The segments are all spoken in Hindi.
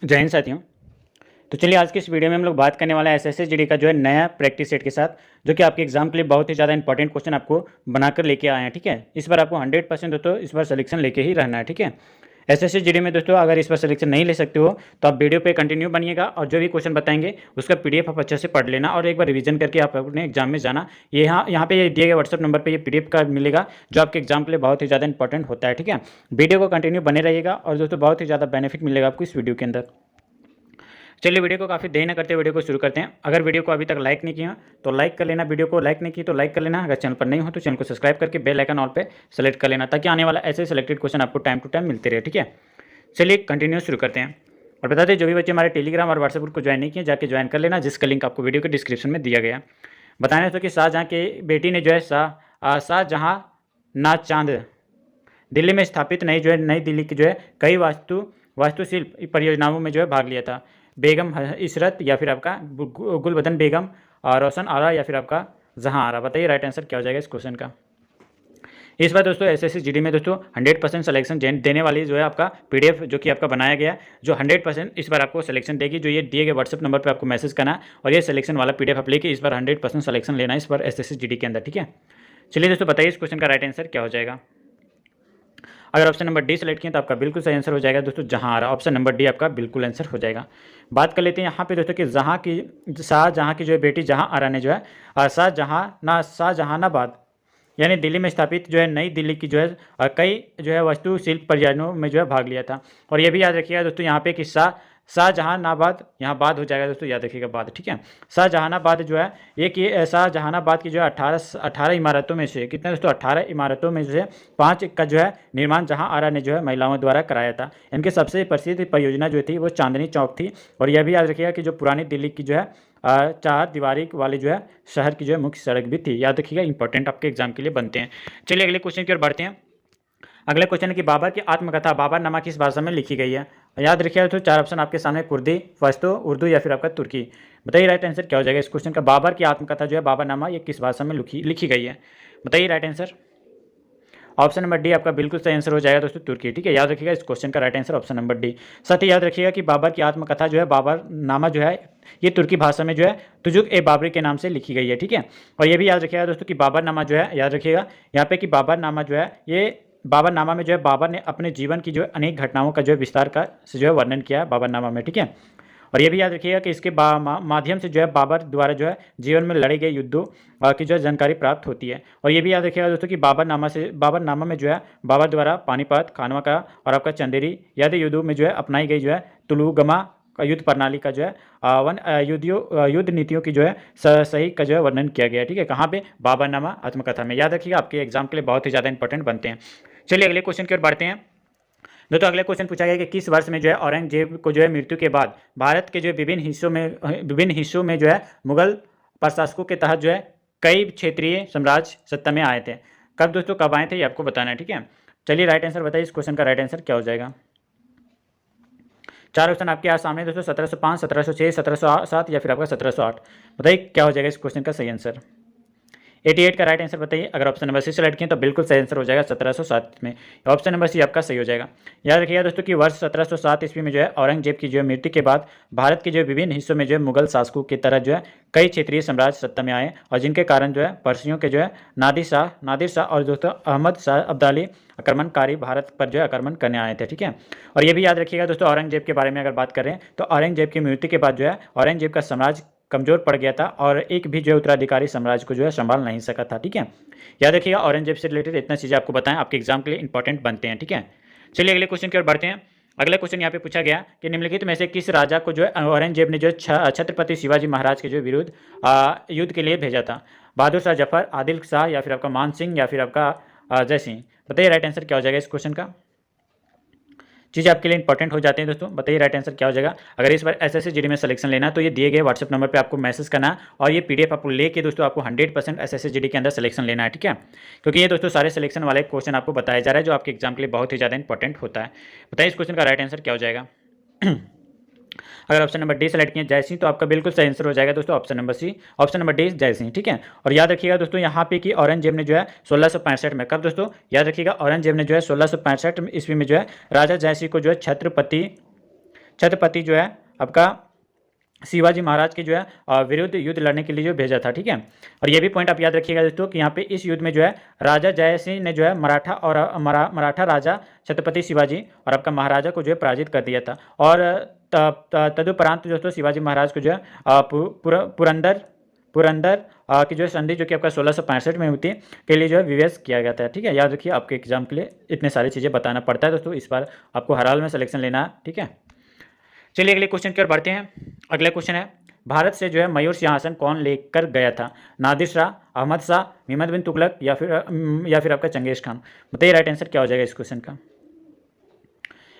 जय हिंद साथियों। तो चलिए आज की इस वीडियो में हम लोग बात करने वाला है एसएससी का जो है नया प्रैक्टिस सेट के साथ, जो कि आपके एग्जाम के लिए बहुत ही ज़्यादा इंपॉर्टेंट क्वेश्चन आपको बनाकर लेके आए हैं। ठीक है, इस बार आपको 100% दोस्तों इस बार सिलेक्शन लेके ही रहना है। ठीक है, एसएससी में दोस्तों अगर इस बार सिलेक्शन नहीं ले सकते हो तो आप वीडियो पे कंटिन्यू बनिएगा और जो भी क्वेश्चन बताएंगे उसका पीडीएफ आप अच्छे से पढ़ लेना और एक बार रिवीजन करके आप अपने एग्जाम में जाना। ये यहाँ पे ये दिए गए व्हाट्सअप नंबर पे ये पीडीएफ का मिलेगा जो आपके एग्जाम के लिए बहुत ही ज़्यादा इंपॉर्टेंट होता है। ठीक है, वीडियो को कंटिन्यू बने रहिएगा और दोस्तों बहुत ही ज़्यादा बेनिफिट मिलेगा आपको इस वीडियो के अंदर। चलिए वीडियो को काफ़ी देर न करते वीडियो को शुरू करते हैं। अगर वीडियो को अभी तक लाइक नहीं किया तो लाइक कर लेना, वीडियो को लाइक नहीं की तो लाइक कर लेना। अगर चैनल पर नहीं हो तो चैनल को सब्सक्राइब करके बेल आइकन ऑल पे सेलेक्ट कर लेना ताकि आने वाला ऐसे सिलेक्टेड क्वेश्चन आपको टाइम टू टाइम मिलते रहे। ठीक है, चलिए कंटिन्यू शुरू करते हैं। और बता दें जो भी बच्चे हमारे टेलीग्राम और व्हाट्सएप ग्रुप को ज्वाइन नहीं किए जाके ज्वाइन कर लेना, जिसका लिंक आपको वीडियो के डिस्क्रिप्शन में दिया गया। बताना तो कि शाहजहाँ के बेटी ने जो है शाहजहाँ ना चांद दिल्ली में स्थापित नई दिल्ली की जो है कई वास्तुशिल्प परियोजनाओं में जो है भाग लिया था। बेगम इशरत या फिर आपका गुलबदन बेगम और रोशन आरा या फिर आपका जहां आरा। बताइए राइट आंसर क्या हो जाएगा इस क्वेश्चन का। इस बार दोस्तों एसएससी में दोस्तों 100% सिलेक्शन देने वाली जो है आपका पीडीएफ जो कि आपका बनाया गया, जो 100% इस बार आपको सिलेक्शन देगी। जो ये दिए गए व्हाट्सएप नंबर पर आपको मैसेज करना है और ये सिलेक्शन वाला पीडीएफ आप लेके इस बार 100% सिलेक्शन लेना है इस बार एसएससी के अंदर। ठीक है, चलिए दोस्तों बताइए इस क्वेश्चन का राइट आंसर क्या हो जाएगा। अगर ऑप्शन नंबर डी सेलेक्ट किया तो आपका बिल्कुल सही आंसर हो जाएगा दोस्तों जहां आ रहा। ऑप्शन नंबर डी आपका बिल्कुल आंसर हो जाएगा। बात कर लेते हैं यहाँ पे दोस्तों कि शाहजहाँ की जो है बेटी जहां आरा ने जो है शाहजहानाबाद यानी दिल्ली में स्थापित जो है नई दिल्ली की जो है कई जो है वास्तुशिल्प परियोजनाओं में जो है भाग लिया था। और ये भी याद रखिएगा दोस्तों यहाँ पे कि शाहजहानाबाद, यहाँ बाद हो जाएगा दोस्तों, याद रखिएगा बाद। ठीक है, शाहजहानाबाद जो है एक ये शाहजहानाबाद की जो है 18 इमारतों में से कितने दोस्तों 18 इमारतों में से 5 का जो है निर्माण जहां आरा ने जो है महिलाओं द्वारा कराया था। इनकी सबसे प्रसिद्ध परियोजना जो थी वो चांदनी चौक थी। और यह भी याद रखिएगा कि जो पुरानी दिल्ली की जो है 4 दीवारी वाली जो है शहर की जो है मुख्य सड़क भी थी। याद रखिएगा, इंपॉर्टेंट आपके एग्जाम के लिए बनते हैं। चलिए अगले क्वेश्चन की ओर बढ़ते हैं। अगला क्वेश्चन है कि बाबर की आत्मकथा बाबरनामा किस भाषा में लिखी गई है। याद रखिएगा तो 4 ऑप्शन आपके सामने, कुर्दी, पश्तो, उर्दू या फिर आपका तुर्की। बताइए राइट आंसर क्या हो जाएगा इस क्वेश्चन का। बाबर की आत्मकथा जो है बाबरनामा ये किस भाषा में लिखी गई है। बताइए right answer. Option number D आपका बिल्कुल सही आंसर हो जाएगा दोस्तों, तुर्की। ठीक है, याद रखिएगा इस क्वेश्चन का right answer option number D. साथ ही याद रखिएगा कि बाबर की आत्मकथा जो है बाबरनामा जो है ये तुर्की भाषा में जो है तुजुक ए बाबरी के नाम से लिखी गई है। ठीक है, और ये भी याद रखिएगा दोस्तों कि बाबरनामा जो है, याद रखिएगा यहाँ पे कि बाबरनामा जो है ये बाबरनामा में जो है बाबर ने अपने जीवन की जो है अनेक घटनाओं का जो है विस्तार का से जो है वर्णन किया है बाबरनामा में। ठीक है, और ये भी याद रखिएगा कि इसके माध्यम से जो है बाबर द्वारा जो है जीवन में लड़े गए युद्धों की जो है जानकारी प्राप्त होती है। और ये भी याद रखिएगा दोस्तों कि बाबरनामा में जो है बाबर द्वारा पानीपत, खानवा का और आपका चंदेरी आदि युद्धों में जो है अपनाई गई जो है तुलुगमा का युद्ध प्रणाली का जो है युद्ध नीतियों की जो है सही का जो है वर्णन किया गया है। ठीक है, कहाँ पे, बाबरनामा आत्मकथा में। याद रखिएगा आपके एग्जाम के लिए बहुत ही ज़्यादा इंपॉर्टेंट बनते हैं। चलिए अगले क्वेश्चन की ओर बढ़ते हैं। दोस्तों अगले क्वेश्चन पूछा गया कि किस वर्ष में जो है औरंगजेब को जो है मृत्यु के बाद भारत के जो विभिन्न हिस्सों में जो है मुगल प्रशासकों के तहत जो है कई क्षेत्रीय साम्राज्य सत्ता में आए थे। कब दोस्तों, कब आए थे ये आपको बताना है। ठीक है, चलिए राइट आंसर बताइए इस क्वेश्चन का राइट आंसर क्या हो जाएगा। 4 ऑप्शन आपके यहाँ सामने दोस्तों, 1705, 1706, 1707 या फिर आपका 1708। बताइए क्या हो जाएगा इस क्वेश्चन का सही आंसर। 88 का राइट आंसर बताइए। अगर ऑप्शन नंबर सी सेलेक्ट किए तो बिल्कुल सही आंसर हो जाएगा 1707 में। ऑप्शन नंबर सी आपका सही हो जाएगा। याद रखिएगा दोस्तों कि वर्ष 1707 ईस्वी में जो है औरंगजेब की जो है मृत्यु के बाद भारत के जो विभिन्न हिस्सों में जो है मुगल शासकों की तरह जो है कई क्षेत्रीय साम्राज्य सत्ता में आए और जिनके कारण जो है पर्सियों के जो है नादिर शाह और दोस्तों अहमद शाह अब्दाली आक्रमणकारी भारत पर जो है आक्रमण करने आए थे। ठीक है, और ये भी याद रखिएगा दोस्तों औरंगजेब के बारे में अगर बात करें तो औरंगजेब की मृत्यु के बाद जो है औरंगजेब का साम्राज्य कमजोर पड़ गया था और एक भी जो है उत्तराधिकारी साम्राज्य को जो है संभाल नहीं सका था। ठीक है, याद रखिएगा औरंगजेब से रिलेटेड इतना चीज़ें आपको बताएं, आपके एग्जाम के लिए इंपॉर्टेंट बनते हैं। ठीक है, चलिए अगले क्वेश्चन की ओर बढ़ते हैं। अगला क्वेश्चन यहाँ पे पूछा गया कि निम्नलिखित में से किस राजा को जो है औरंगजेब ने जो छत्रपति शिवाजी महाराज के जो विरुद्ध युद्ध के लिए भेजा था। बहादुर शाह जफर, आदिल शाह या फिर आपका मान सिंह या फिर आपका जय सिंह। बताइए राइट आंसर क्या हो जाएगा इस क्वेश्चन का। चीज़ें आपके लिए इंपॉर्टेंट हो जाते हैं दोस्तों। बताइए राइट आंसर क्या हो जाएगा। अगर इस बार एसएससी में सिलेक्शन लेना है तो ये दिए गए व्हाट्सएप नंबर पे आपको मैसेज करना है और ये पीडीएफ आपको लेके दोस्तों आपको 100% एसएससी के अंदर सिलेक्शन लेना है। ठीक है, क्योंकि ये दोस्तों सारे सिलेक्शन वाले क्वेश्चन आपको बताया जा रहा है जो आपके एग्जाम के लिए बहुत ही ज़्यादा इंपॉर्टेंट होता है। बताइए इस क्वेश्चन का राइट आंसर क्या हो जाएगा। अगर ऑप्शन नंबर डी सेलेक्ट किया जय सिंह तो आपका बिल्कुल सही आंसर हो जाएगा दोस्तों option number C, option number D Jai Singh. ठीक है, और याद रखिएगा दोस्तों यहाँ पे कि औरंगजेब ने जो है 1665 में, कब दोस्तों, याद रखिएगा औरंगजेब ने जो है 1665 ईस्वी में जो है राजा जय सिंह को जो है छत्रपति जो है आपका शिवाजी महाराज के जो है विरुद्ध युद्ध लड़ने के लिए जो भेजा था, ठीक है। और ये भी पॉइंट आप याद रखिएगा दोस्तों कि यहाँ पे इस युद्ध में जो है राजा जयसिंह ने जो है मराठा और मराठा राजा छत्रपति शिवाजी और आपका महाराजा को जो है पराजित कर दिया था। और तदुपरांत दोस्तों शिवाजी महाराज को जो है पुरंदर की जो है संधि जो कि आपका 1665 में हुई के लिए जो है विवेश किया गया था, ठीक है। याद रखिए आपके एग्जाम के लिए इतने सारी चीज़ें बताना पड़ता है दोस्तों, इस बार आपको हर हाल में सिलेक्शन लेना है, ठीक है। चलिए अगले क्वेश्चन की ओर बढ़ते हैं। अगला क्वेश्चन है, भारत से जो है मयूर सिंहासन कौन लेकर गया था? नादिर शाह, अहमद शाह, मुहम्मद बिन तुगलक या फिर आपका चंगेज खान? बताइए राइट आंसर क्या हो जाएगा इस क्वेश्चन का।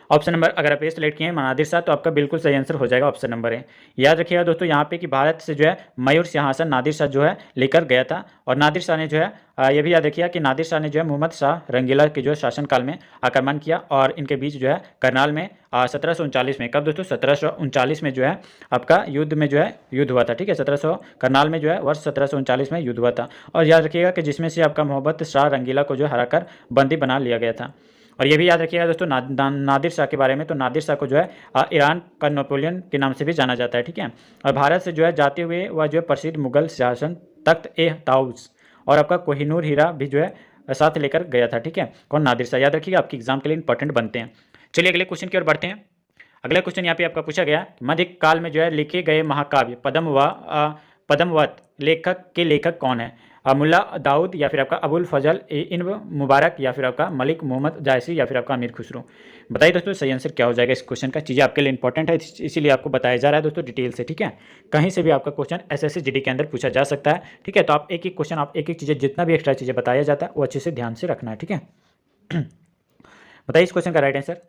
ऑप्शन नंबर, अगर आप ये सेलेक्ट किए हैं नादिर शाह तो आपका बिल्कुल सही आंसर हो जाएगा ऑप्शन नंबर ए। याद रखिएगा दोस्तों यहाँ पे कि भारत से जो है मयूर सिंहासन नादिर शाह जो है लेकर गया था। और नादिर शाह ने जो है ये भी याद रखिएगा कि नादिर शाह ने जो है मोहम्मद शाह रंगीला के जो है शासनकाल में आक्रमण किया और इनके बीच जो है करनाल में 1739 में, कब दोस्तों 1739 में जो है आपका युद्ध में जो है युद्ध हुआ था, ठीक है। 1700 करनाल में जो है वर्ष 1739 में युद्ध हुआ था। और याद रखिएगा कि जिसमें से आपका मोहम्मद शाह रंगीला को जो हराकर बंदी बना लिया गया था। और ये भी याद रखिएगा दोस्तों नादिर शाह के बारे में, तो नादिर शाह को जो है ईरान का नेपोलियन के नाम से भी जाना जाता है, ठीक है। और भारत से जो है जाते हुए वह जो है प्रसिद्ध मुगल शासन तख्त ए ताउस और आपका कोहिनूर हीरा भी जो है साथ लेकर गया था, ठीक है। कौन? नादिर शाह। याद रखिएगा आपके एग्जाम के लिए इंपॉर्टेंट बनते हैं। चलिए अगले क्वेश्चन की ओर बढ़ते हैं। अगला क्वेश्चन यहाँ पे आपका पूछा गया, मध्यकाल में जो है लिखे गए महाकाव्य पद्मवत लेखक कौन है? मुल्ला दाऊद या फिर आपका अबुल फजल इन मुबारक या फिर आपका मलिक मोहम्मद जायसी या फिर आपका अमीर खुसरो? बताइए दोस्तों सही आंसर क्या हो जाएगा इस क्वेश्चन का। चीज़ें आपके लिए इंपॉर्टेंट है इसीलिए आपको बताया जा रहा है दोस्तों डिटेल से, ठीक है। कहीं से भी आपका क्वेश्चन एसएससी जीडी के अंदर पूछा जा सकता है, ठीक है। तो आप एक एक क्वेश्चन, आप एक एक चीज़ें, जितना भी एक्स्ट्रा चीज़ें बताया जाता है वो अच्छे से ध्यान से रखना है, ठीक है। बताइए इस क्वेश्चन का राइट आंसर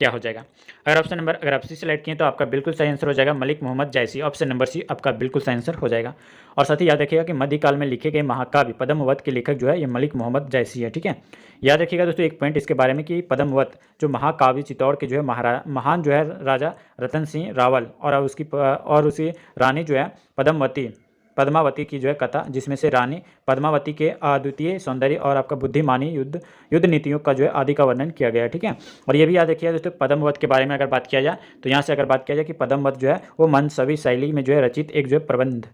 क्या हो जाएगा। अगर आप सी सेलेक्ट किए तो आपका बिल्कुल सही आंसर हो जाएगा मलिक मोहम्मद जायसी। ऑप्शन नंबर सी आपका बिल्कुल सही आंसर हो जाएगा। और साथ ही याद रखिएगा कि मध्यकाल में लिखे गए महाकाव्य पद्मवत के लेखक जो है ये मलिक मोहम्मद जायसी है, ठीक है। याद रखिएगा दोस्तों एक पॉइंट इसके बारे में कि पद्मवत जो महाकाव्य चित्तौड़ के जो है महान जो है राजा रतन सिंह रावल और उसकी रानी जो है पद्मावती की जो है कथा, जिसमें से रानी पद्मावती के अद्वितीय सौंदर्य और आपका बुद्धिमानी युद्ध नीतियों का जो है आदि का वर्णन किया गया है, ठीक है। और ये भी याद रखिएगा दोस्तों पद्मवत के बारे में अगर बात किया जाए तो यहाँ से अगर बात किया जाए कि पद्मवत जो है वो मनसवी शैली में जो है रचित एक जो है प्रबंध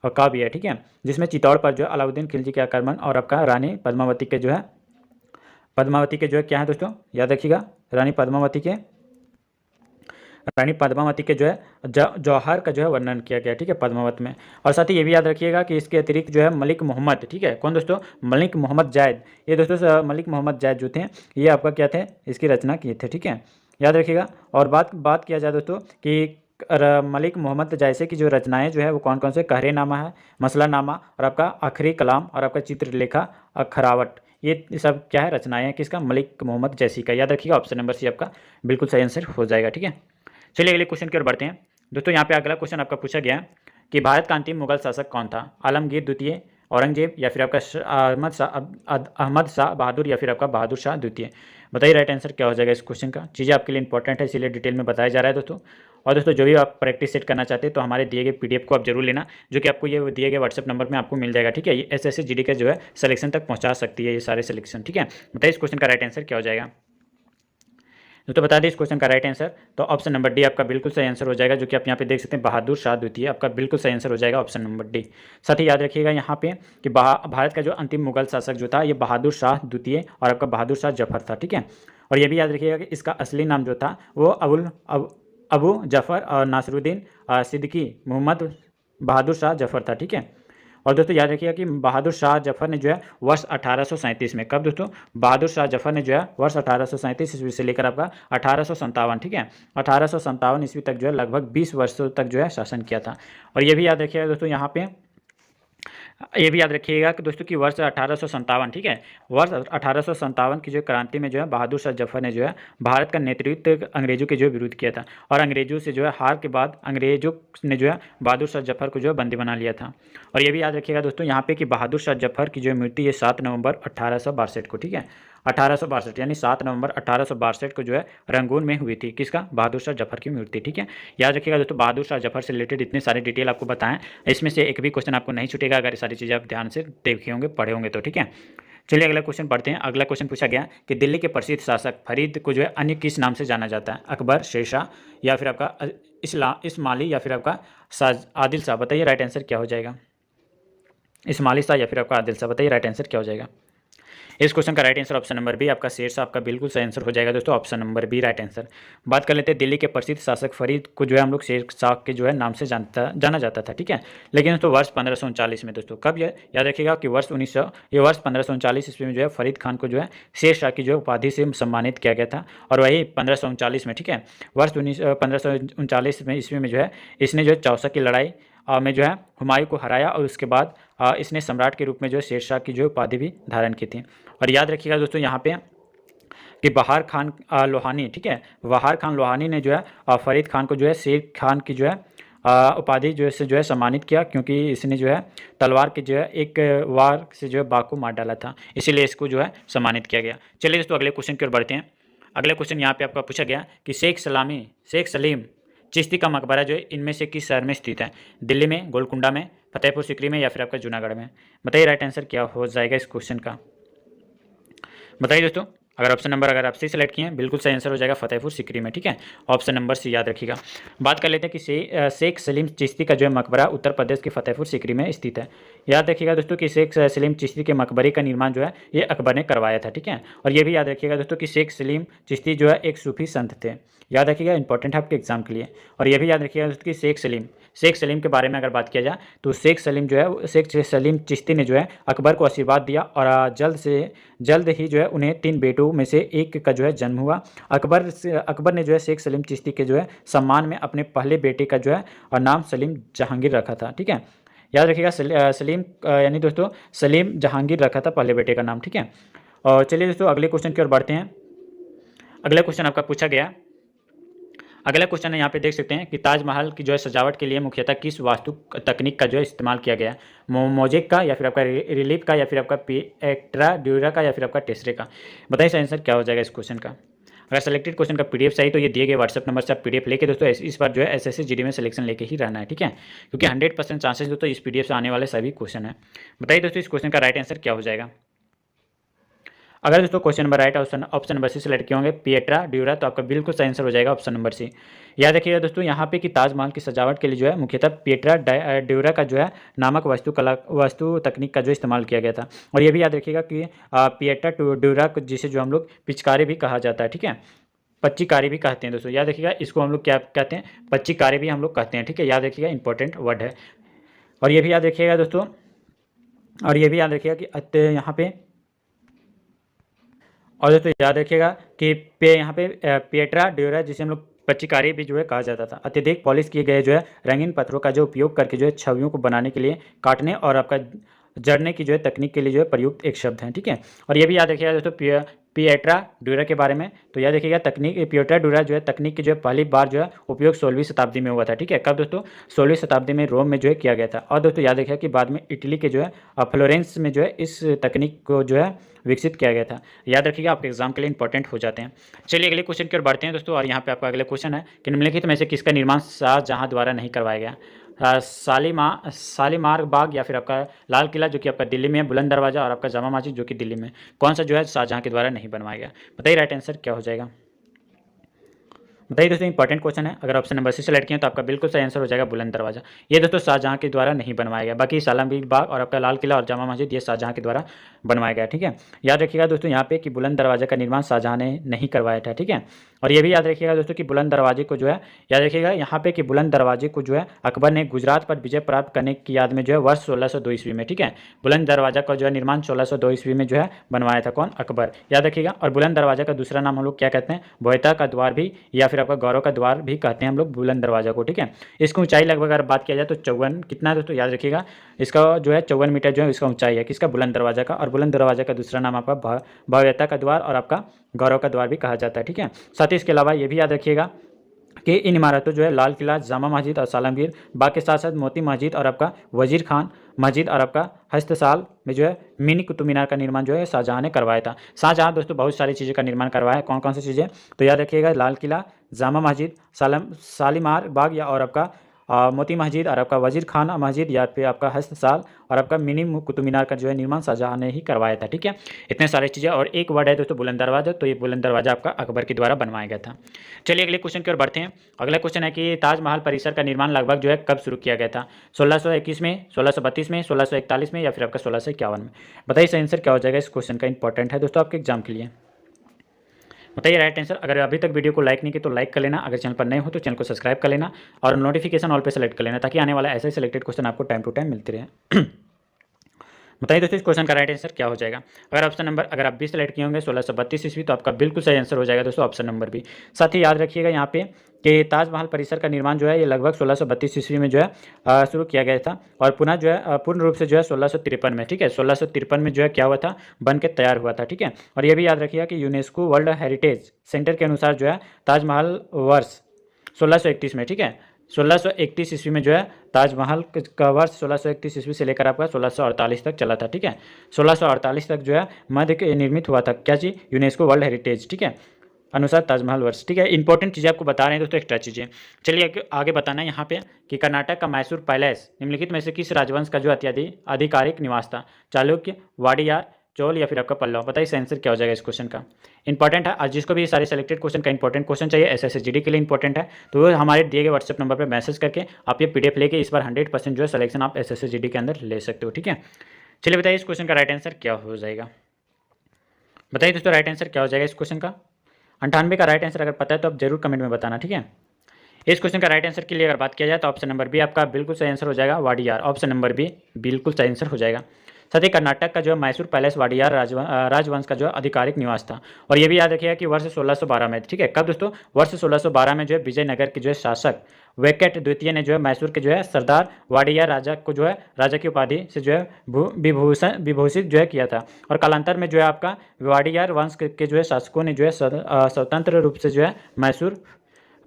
और काव्य है, ठीक है। जिसमें चित्तौड़ पर जो है अलाउद्दीन खिलजी के आक्रमण और आपका रानी पद्मावती के जो है क्या है दोस्तों, याद रखिएगा रानी पद्मावती के जो है जौहर का जो है वर्णन किया गया, ठीक है, पद्मावत में। और साथ ही ये भी याद रखिएगा कि इसके अतिरिक्त जो है मलिक मोहम्मद, ठीक है, कौन दोस्तों, मलिक मोहम्मद जायद, ये दोस्तों मलिक मोहम्मद जायद जो थे ये आपका क्या थे, इसकी रचना किए थे, ठीक है, याद रखिएगा। और बात किया जाए दोस्तों कि मलिक मोहम्मद जायसे की जो रचनाएं जो है वो कौन कौन से, कहरे नामा है, मसला नामा और आपका आखिरी कलाम और आपका चित्रलेखा खरावट, ये सब क्या है, रचनाएं हैं किसका, मलिक मोहम्मद जैसी का। याद रखिएगा ऑप्शन नंबर सी आपका बिल्कुल सही आंसर हो जाएगा, ठीक है। चलिए अगले क्वेश्चन की ओर बढ़ते हैं दोस्तों। यहाँ पे अगला क्वेश्चन आपका पूछा गया है कि भारत का अंतिम मुगल शासक कौन था? आलमगीर द्वितीय, औरंगजेब या फिर आपका अहमद शाह बहादुर या फिर आपका बहादुर शाह द्वितीय? बताइए राइट आंसर क्या हो जाएगा इस क्वेश्चन का। चीज़ें आपके लिए इंपॉर्टेंट है इसीलिए डिटेल में बताया जा रहा है दोस्तों। और दोस्तों जो भी आप प्रैक्टिस सेट करना चाहते हैं तो हमारे दिए गए PDF को आप जरूर लेना, जो कि आपको ये दिए गए व्हाट्सएप नंबर में आपको मिल जाएगा, ठीक है। ये SSC GD का जो है सिलेक्शन तक पहुँचा सकती है ये सारे सिलेक्शन, ठीक है। बताइए इस क्वेश्चन का राइट आंसर क्या हो जाएगा। तो बता दें इस क्वेश्चन का राइट आंसर, तो ऑप्शन नंबर डी आपका बिल्कुल सही आंसर हो जाएगा, जो कि आप यहाँ पे देख सकते हैं बहादुर शाह द्वितीय, आपका बिल्कुल सही आंसर हो जाएगा ऑप्शन नंबर डी। साथ ही याद रखिएगा यहाँ पे कि भारत का जो अंतिम मुगल शासक जो था ये बहादुर शाह द्वितीय और आपका बहादुर शाह जफर था, ठीक है। और ये भी याद रखिएगा कि इसका असली नाम जो था वो अबू जफ़र और नासरुद्दीन सिद्दीकी मोहम्मद बहादुर शाह जफर था, ठीक है। और दोस्तों याद रखिएगा कि बहादुर शाह जफर ने जो है वर्ष 1837 में, कब दोस्तों, बहादुर शाह जफर ने जो है वर्ष 1837 ईस्वी से लेकर आपका 1857, ठीक है, 1857 ईस्वी तक जो है लगभग 20 वर्षों तक जो है शासन किया था। और ये भी याद रखिएगा दोस्तों यहाँ पे ये भी याद रखिएगा कि दोस्तों कि वर्ष 1857, ठीक है, वर्ष 1857 की जो क्रांति में जो है बहादुर शाह जफर ने जो है भारत का नेतृत्व अंग्रेजों के जो विरुद्ध किया था। और अंग्रेजों से जो है हार के बाद अंग्रेजों ने जो है बहादुर शाह जफर को जो है बंदी बना लिया था। और ये भी याद रखिएगा दोस्तों यहाँ पे कि बहादुर शाह जफर की जो मृत्यु ये 7 नवंबर 1862 को, ठीक है, 1862 यानी 7 नवंबर 1862 को जो है रंगून में हुई थी, किसका, बहादुर शाह जफर की मृत्यु, ठीक है। याद रखिएगा दोस्तों बहादुर शाह जफर से रिलेटेड इतने सारे डिटेल आपको बताएं, इसमें से एक भी क्वेश्चन आपको नहीं छूटेगा अगर ये सारी चीज़ें आप ध्यान से देखे होंगे, पढ़े होंगे तो, ठीक है। चलिए अगला क्वेश्चन पढ़ते हैं। अगला क्वेश्चन पूछा गया कि दिल्ली के प्रसिद्ध शासक फरीद को जो है अन्य किस नाम से जाना जाता है? अकबर, शेरशाह, या फिर आपका इस्माइली, या फिर आपका आदिल शाह। बताइए राइट आंसर क्या हो जाएगा? इस्माइली शाह या फिर आपका आदिल शाह। बताइए राइट आंसर क्या हो जाएगा? इस क्वेश्चन का right answer option number B, आपका शेरशाह आपका बिल्कुल सही आंसर हो जाएगा दोस्तों। Option number B right answer. बात कर लेते हैं दिल्ली के प्रसिद्ध शासक फरीद को जो है हम लोग शेरशाह के जो है नाम से जाना जाता था, ठीक है। लेकिन दोस्तों वर्ष 1539 में दोस्तों, कब याद रखिएगा कि वर्ष 1539 ईस्वी में जो है फरीद खान को जो है शेरशाह की जो उपाधि से सम्मानित किया गया था। और वही 1539 में, ठीक है, वर्ष 1539 में ईस्वी में जो है इसने जो है चौसा की लड़ाई में जो है हुमायूं को हराया और उसके बाद इसने सम्राट के रूप में जो है शेरशाह की जो उपाधि भी धारण की थी। और याद रखिएगा दोस्तों यहाँ पे कि बहार खान लोहानी, ठीक है, बहार खान लोहानी ने जो है फरीद खान को जो है शेर खान की जो है उपाधि जो है सम्मानित किया, क्योंकि इसने जो है तलवार के जो है एक वार से जो है बाघ को मार डाला था, इसीलिए इसको जो है सम्मानित किया गया। चलिए दोस्तों अगले क्वेश्चन की ओर बढ़ते हैं। अगले क्वेश्चन यहाँ पे आपका पूछा गया कि शेख सलीम चिश्ती का मकबरा जो है इनमें से किस शहर में स्थित है? दिल्ली में, गोलकुंडा में, फतेहपुर सीकरी में, या फिर आपका जूनागढ़ में। बताइए राइट आंसर क्या हो जाएगा इस क्वेश्चन का? बताइए दोस्तों। अगर ऑप्शन नंबर अगर आप सी सेलेक्ट किए हैं, बिल्कुल सही आंसर हो जाएगा फतेहपुर सीकरी में, ठीक है। ऑप्शन नंबर सी याद रखिएगा। बात कर लेते हैं कि शेख सलीम चिश्ती का जो है मकबरा उत्तर प्रदेश के फतेहपुर सीकरी में स्थित है। याद रखिएगा दोस्तों कि शेख सलीम चिश्ती के मकबरे का निर्माण जो है ये अकबर ने करवाया था, ठीक है। और ये भी याद रखिएगा दोस्तों कि शेख सलीम चिश्ती जो है एक सूफी संत थे। याद रखिएगा, इंपॉर्टेंट है आपके एग्जाम के लिए। और ये भी याद रखिएगा दोस्तों कि शेख सलीम के बारे में अगर बात किया जाए तो शेख सलीम चिश्ती ने जो है अकबर को आशीर्वाद दिया और जल्द ही जो है उन्हें 3 बेटों में से एक का जो है जन्म हुआ। अकबर ने जो है शेख सलीम चिश्ती के जो है सम्मान में अपने पहले बेटे का जो है नाम सलीम जहांगीर रखा था, ठीक है। याद रखिएगा सलीम यानी दोस्तों सलीम जहांगीर रखा था पहले बेटे का नाम, ठीक है। और चलिए दोस्तों अगले क्वेश्चन की ओर बढ़ते हैं। अगला क्वेश्चन आपका पूछा गया, अगला क्वेश्चन है यहाँ पे देख सकते हैं कि ताजमहल की जो है सजावट के लिए मुख्यतः किस वास्तु तकनीक का जो है इस्तेमाल किया गया? मोजेक का, या फिर आपका रिलीफ का, या फिर आपका पिएट्रा ड्यूरा का, या फिर आपका टेस्रे का। बताइए सही आंसर क्या हो जाएगा इस क्वेश्चन का? अगर सेलेक्टेड क्वेश्चन का पीडीएफ चाहिए तो ये दिए गए व्हाट्सएप नंबर से आप पीडीएफ लेके दोस्तों इस बार जो है एसएससी जीडी में सिलेक्शन लेके ही रहना है, ठीक है, क्योंकि 100% चांसेस दोस्तों इस पीडीएफ से आने वाले सभी क्वेश्चन है। बताइए दोस्तों इस क्वेश्चन का राइट आंसर क्या हो जाएगा? अगर दोस्तों question number right option number C select किए होंगे पिएट्रा ड्यूरा, तो आपका बिल्कुल सही आंसर हो जाएगा ऑप्शन नंबर सी। याद रखिएगा दोस्तों यहाँ पे कि ताजमहल की सजावट के लिए जो है मुख्यतः पिएट्रा ड्यूरा का जो है नामक वास्तु तकनीक का जो इस्तेमाल किया गया था। और ये भी याद रखिएगा कि पिएट्रा ड्यूरा जिसे जो हम लोग पिचकारी भी कहा जाता है, ठीक है, पच्चीकारी भी कहते हैं दोस्तों। याद रखिएगा इसको हम लोग क्या कहते हैं? पच्चीकारी भी हम लोग कहते हैं, ठीक है। याद रखिएगा, इंपॉर्टेंट वर्ड है। और ये भी याद रखिएगा दोस्तों, और ये भी याद रखिएगा कि यहाँ पे, और दोस्तों याद रखिएगा कि यहाँ पे पिएट्रा ड्यूरा जिसे हम लोग पच्चीकारी भी जो है कहा जाता था। अत्यधिक पॉलिश किए गए जो है रंगीन पत्थरों का जो उपयोग करके जो है छवियों को बनाने के लिए काटने और आपका जड़ने की जो है तकनीक के लिए जो है प्रयुक्त एक शब्द है, ठीक है। और ये भी याद रखिएगा दोस्तों पिएट्रा ड्यूरा के बारे में, तो याद रखिएगा पिएट्रा ड्यूरा जो है तकनीक की जो है पहली बार जो है उपयोग 16वीं शताब्दी में हुआ था, ठीक है। कब दोस्तों? 16वीं शताब्दी में रोम में जो है किया गया था। और दोस्तों याद रखिएगा कि बाद में इटली के जो है फ्लोरेंस में जो है इस तकनीक को जो है विकसित किया गया था। याद रखिएगा, आपके एग्जाम के लिए इंपॉर्टेंट हो जाते हैं। चलिए अगले क्वेश्चन की ओर बढ़ते हैं दोस्तों। और यहाँ पे आपका अगला क्वेश्चन है कि निम्नलिखित में से किसका निर्माण शाहजहां द्वारा नहीं करवाया गया? शालीमार बाग, या फिर आपका लाल किला जो कि आपका दिल्ली में है, बुलंद दरवाजा, और आपका जामा मस्जिद जो कि दिल्ली में। कौन सा जो है शाहजहां के द्वारा नहीं बनवाया गया? बताइए राइट आंसर क्या हो जाएगा? बताइए दोस्तों, इंपॉर्टेंट क्वेश्चन है। अगर ऑप्शन नंबर सी सेलेक्ट किया तो आपका बिल्कुल सही आंसर हो जाएगा बुलंद दरवाजा। ये दोस्तों शाहजहां के द्वारा नहीं बनवाया गया। बाकी शालीमार बाग और आपका लाल किला और जामा मस्जिद ये शाहजहां के द्वारा बनवाया गया, ठीक है। याद रखिएगा दोस्तों यहाँ पे कि बुलंद दरवाजा का निर्माण शाहजहां ने नहीं करवाया था, ठीक है। और ये भी याद रखिएगा दोस्तों कि बुलंद दरवाजे को जो है, याद रखिएगा यहाँ पे कि बुलंद दरवाजे को जो है अकबर ने गुजरात पर विजय प्राप्त करने की याद में जो है वर्ष 1602 ईस्वी में, ठीक है, बुलंद दरवाजा का जो है निर्माण 1602 ईस्वी में जो है बनवाया था। कौन? अकबर। याद रखिएगा। और बुलंद दरवाजा का दूसरा नाम हम लोग क्या कहते हैं? बोयता का द्वार भी, या फिर आपका गौरव का द्वार भी कहते हैं हम लोग बुलंद दरवाजा को, ठीक है। इसकी ऊंचाई लगभग अगर बात किया जाए तो 54 कितना है दोस्तों? याद रखिएगा इसका जो है 54 मीटर जो है इसका ऊंचाई है, किसका? बुलंद दरवाजा का। और बुलंद दरवाजा का दूसरा नाम आपका भव्यता का द्वार और आपका गौरव का द्वार भी कहा जाता है, ठीक है। साथ ही इसके अलावा ये भी याद रखिएगा कि इन इमारतों जो है लाल किला, जामा मस्जिद और सालमगीर बाग के साथ साथ मोती मस्जिद और आपका वजीर खान मस्जिद और आपका हस्तसाल में जो है मिनी कुतुब मीनार का निर्माण जो है शाहजहां ने करवाया था। शाहजहां दोस्तों बहुत सारी चीज़ों का निर्माण करवाया है। कौन कौन सी चीज़ें? तो याद रखिएगा लाल किला, जामा मस्जिद, शालीमार बाग, या और आपका मोती मस्जिद और आपका वजीर खान मस्जिद या फिर आपका हस्तसाल और आपका मिनी कुतुब मीनार का जो है निर्माण शाहजहां ने ही करवाया था। ठीक है, इतने सारी चीज़ें। और एक वर्ड है दोस्तों बुलंद दरवाजा, तो ये बुलंद दरवाजा आपका अकबर के द्वारा बनवाया गया था। चलिए अगले क्वेश्चन की ओर बढ़ते हैं। अगला क्वेश्चन है कि ताजमहल परिसर का निर्माण लगभग जो है कब शुरू किया गया था? 1621 में, 1632 में, 1641 में या फिर आपका 1651 में? बताइए सही आंसर क्या हो जाएगा। इस क्वेश्चन का इंपॉर्टेंट है दोस्तों आपके एग्जाम के लिए। बताइए राइट आंसर। अगर अभी तक वीडियो को लाइक नहीं किया तो लाइक कर लेना, अगर चैनल पर नए हो तो चैनल को सब्सक्राइब कर लेना और नोटिफिकेशन ऑल पे सेलेक्ट कर लेना, ताकि आने वाला ऐसे सिलेक्टेड क्वेश्चन आपको टाइम टू टाइम मिलते रहे। बताइए दोस्तों इस क्वेश्चन का राइट आंसर क्या हो जाएगा। अगर ऑप्शन नंबर अगर आप 20 सेलेक्ट किए होंगे 1632 ईस्वी, तो आपका बिल्कुल सही आंसर हो जाएगा दोस्तों ऑप्शन नंबर बी। साथ ही याद रखिएगा यहाँ पे कि ताजमहल परिसर का निर्माण जो है ये लगभग 1632 ईस्वी में जो है शुरू किया गया था और पुनः जो है पूर्ण रूप से जो है 1653 में, ठीक है, 1653 में जो है क्या हुआ था, बन के तैयार हुआ था। ठीक है, और ये भी याद रखिएगा कि यूनेस्को वर्ल्ड हेरिटेज सेंटर के अनुसार जो है ताजमहल वर्ष 1631 में, ठीक है, 1631 ईस्वी में जो है ताजमहल का वर्ष 1631 ईस्वी से लेकर आपका 1648 तक चला था। ठीक है, 1648 तक जो है मध्य के निर्मित हुआ था क्या चीज़, यूनेस्को वर्ल्ड हेरिटेज, ठीक है, अनुसार ताजमहल वर्ष। ठीक है, इंपॉर्टेंट चीज़ें आपको बता रहे हैं दोस्तों, एक्स्ट्रा चीज़ें। चलिए आगे बताना है यहाँ पे कि कर्नाटक का मैसूर पैलेस निम्नलिखित में से किस राजवंश का जो आधिकारिक निवास था? चालुक्य, वाडियार, चोल या फिर आपका पल्लव? बताइए इसका आंसर क्या हो जाएगा इस क्वेश्चन का। इंपॉर्टेंट है, आज जिसको भी सारे सेलेक्टेड क्वेश्चन का इंपॉर्टेंट क्वेश्चन चाहिए एसएसजी के लिए इंपॉर्टेंट है, तो वो हमारे दिए गए व्हाट्सएप नंबर पर मैसेज करके आप ये पीडीएफ लेके इस बार 100% जो है सिलेक्शन आप एसएसजी के अंदर ले सकते हो। ठीक है, चलिए बताइए इस क्वेश्चन का राइट आंसर क्या हो जाएगा। बताइए दोस्तों राइट आंसर क्या हो जाएगा इस क्वेश्चन का। 98 का राइट आंसर अगर पता है तो आप जरूर कमेंट में बताना। ठीक है, इस क्वेश्चन का राइट आंसर के लिए अगर बात किया जाए तो ऑप्शन नंबर बी आपका बिल्कुल सही आंसर हो जाएगा, वाडियार। ऑप्शन नंबर बी बिल्कुल सही आंसर हो जाएगा। साथ ही कर्नाटक का जो है मैसूर पैलेस वाडियार राजवंश का जो है आधिकारिक निवास था। और ये भी याद रखिएगा कि वर्ष 1612 में, ठीक है, कब दोस्तों, वर्ष 1612 में जो है विजयनगर के जो है शासक वेंकट द्वितीय ने जो है मैसूर के जो है सरदार वाडियार राजा को जो है राजा की उपाधि से जो है विभूषित जो है किया था। और कालांतर में जो है आपका वाडियार वंश के जो है शासकों ने जो है स्वतंत्र रूप से जो है मैसूर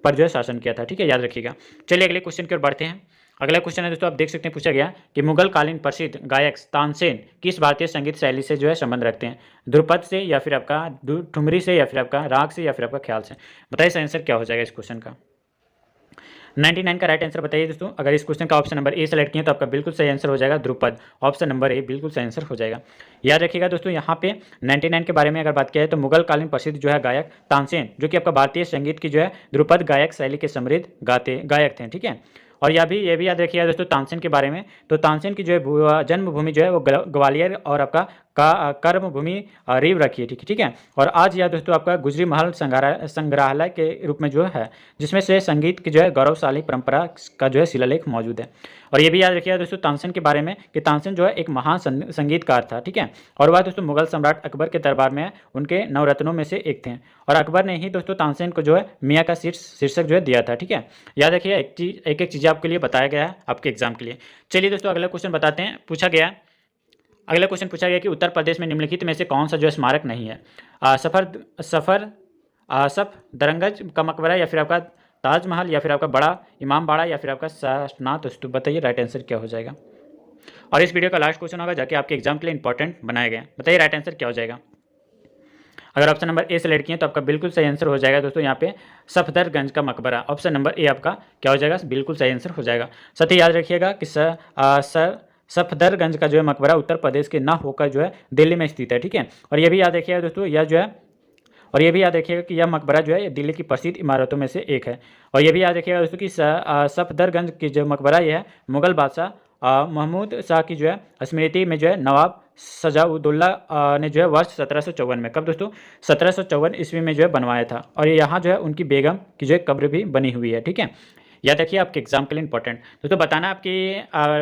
पर जो है शासन किया था। ठीक है, याद रखिएगा। चलिए अगले क्वेश्चन की ओर बढ़ते हैं। अगला क्वेश्चन है दोस्तों, आप देख सकते हैं पूछा गया कि मुगल कालीन प्रसिद्ध गायक तानसेन किस भारतीय संगीत शैली से जो है संबंध रखते हैं? ध्रुपद से या फिर आपका ठुमरी से या फिर आपका राग से या फिर आपका ख्याल से? बताइए इसका आंसर क्या हो जाएगा इस क्वेश्चन का। 99 का राइट आंसर बताइए दोस्तों। अगर इस क्वेश्चन का ऑप्शन नंबर ए सेलेक्ट किया तो आपका बिल्कुल सही आंसर हो जाएगा ध्रुपद। ऑप्शन नंबर ए बिल्कुल सही आंसर हो जाएगा। याद रखिएगा दोस्तों यहाँ पे 99 के बारे में अगर बात किया जाए तो मुगल कालीन प्रसिद्ध जो है गायक तानसेन, जो कि आपका भारतीय संगीत की जो है ध्रुपद गायक शैली के समृद्ध गायक थे। ठीक है, और ये भी याद रखिएगा दोस्तों तानसेन के बारे में, तो तानसेन की जो है जन्मभूमि जो है वो ग्वालियर और आपका कर्मभूमि रीव रखी है। ठीक है, और आज यह दोस्तों आपका गुजरी महल संग्रहालय के रूप में जो है, जिसमें से संगीत की जो है गौरवशाली परंपरा का जो है शिलालेख मौजूद है। और ये भी याद रखिएगा दोस्तों तानसेन के बारे में कि तानसेन जो है एक महान संगीतकार था। ठीक है, और वह दोस्तों मुगल सम्राट अकबर के दरबार में उनके नवरत्नों में से एक थे, और अकबर ने ही दोस्तों तानसेन को जो है मियाँ का शीर्षक जो है दिया था। ठीक है, याद रखिए एक एक चीज़ आपके लिए बताया गया है आपके एग्जाम के लिए। चलिए दोस्तों अगला क्वेश्चन बताते हैं। अगला क्वेश्चन पूछा गया कि उत्तर प्रदेश में निम्नलिखित में से कौन सा जो स्मारक नहीं है? सफदरजंग का मकबरा या फिर आपका ताजमहल या फिर आपका बड़ा इमामबाड़ा या फिर आपका सारनाथ स्तूप? बताइए राइट आंसर क्या हो जाएगा। और इस वीडियो का लास्ट क्वेश्चन होगा जाके आपके एग्जाम के लिए इंपॉर्टेंट बनाया गया। बताइए राइट आंसर क्या हो जाएगा। अगर ऑप्शन नंबर ए सेलेक्ट किए तो आपका बिल्कुल सही आंसर हो जाएगा दोस्तों यहाँ पे सफदरजंग का मकबरा। ऑप्शन नंबर ए आपका क्या हो जाएगा, बिल्कुल सही आंसर हो जाएगा। साथ ही याद रखिएगा कि सफदरजंग का जो है मकबरा उत्तर प्रदेश के ना होकर जो है दिल्ली में स्थित है। ठीक है, और ये भी याद रखिएगा दोस्तों ये भी याद रखिएगा कि यह मकबरा जो है दिल्ली की प्रसिद्ध इमारतों में से एक है। और ये भी याद रखिएगा दोस्तों कि सफदरजंग की जो मकबरा ये है मुगल बादशाह महमूद शाह की जो है स्मृति में जो है नवाब सजाउद्दौला ने जो है वर्ष 1754 में, कब दोस्तों, 1754 ईस्वी में जो है बनवाया था। और यहाँ जो है उनकी बेगम की जो है कब्र भी बनी हुई है। ठीक है, याद रखिए आपके एग्जाम के लिए इंपॉर्टेंट। दोस्तों बताना आपकी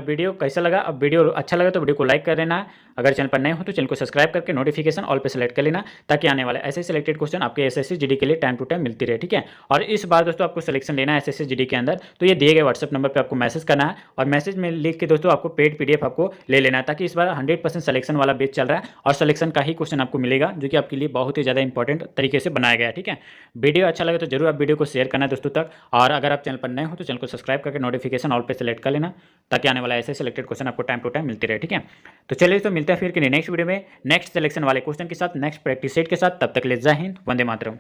वीडियो कैसा लगा। अब वीडियो अच्छा लगा तो वीडियो को लाइक कर देना है। अगर चैनल पर नए हो तो चैनल को सब्सक्राइब करके नोटिफिकेशन ऑल पे सेलेक्ट कर लेना, ताकि आने वाले ऐसे सिलेक्टेड क्वेश्चन आपके एसएससी जीडी के लिए टाइम टू टाइम मिलती रहे। ठीक है, और इस बार दोस्तों आपको सिलेक्शन लेना है एसएससी जीडी के अंदर, तो ये दिए गए व्हाट्सएप नंबर पर आपको मैसेज करना है और मैसेज में लिख के दोस्तों आपको पेड पीडीएफ आपको ले लेना है, ताकि इस बार 100% सिलेक्शन वाला बेच चल रहा है और सिलेक्शन का ही क्वेश्चन आपको मिलेगा, जो कि आपके लिए बहुत ही ज़्यादा इंपॉर्टेंट तरीके से बनाया गया है। ठीक है, वीडियो अच्छा लगे तो जरूर आप वीडियो को शेयर करना दोस्तों तक, और अगर आप चैनल पर नए हो तो चैनल को सब्सक्राइब करके नोटिफिकेशन ऑल पे सेलेक्ट कर लेना, ताकि आने वाला ऐसे सिलेक्टेड क्वेश्चन आपको टाइम टू टाइम मिलती रहे। ठीक है, तो चलिए तो मिलते हैं फिर कि नेक्स्ट वीडियो में नेक्स्ट सिलेक्शन वाले क्वेश्चन के साथ, नेक्स्ट प्रैक्टिस सेट के साथ। तब तक ले जय हिंद, वंदे मातरम।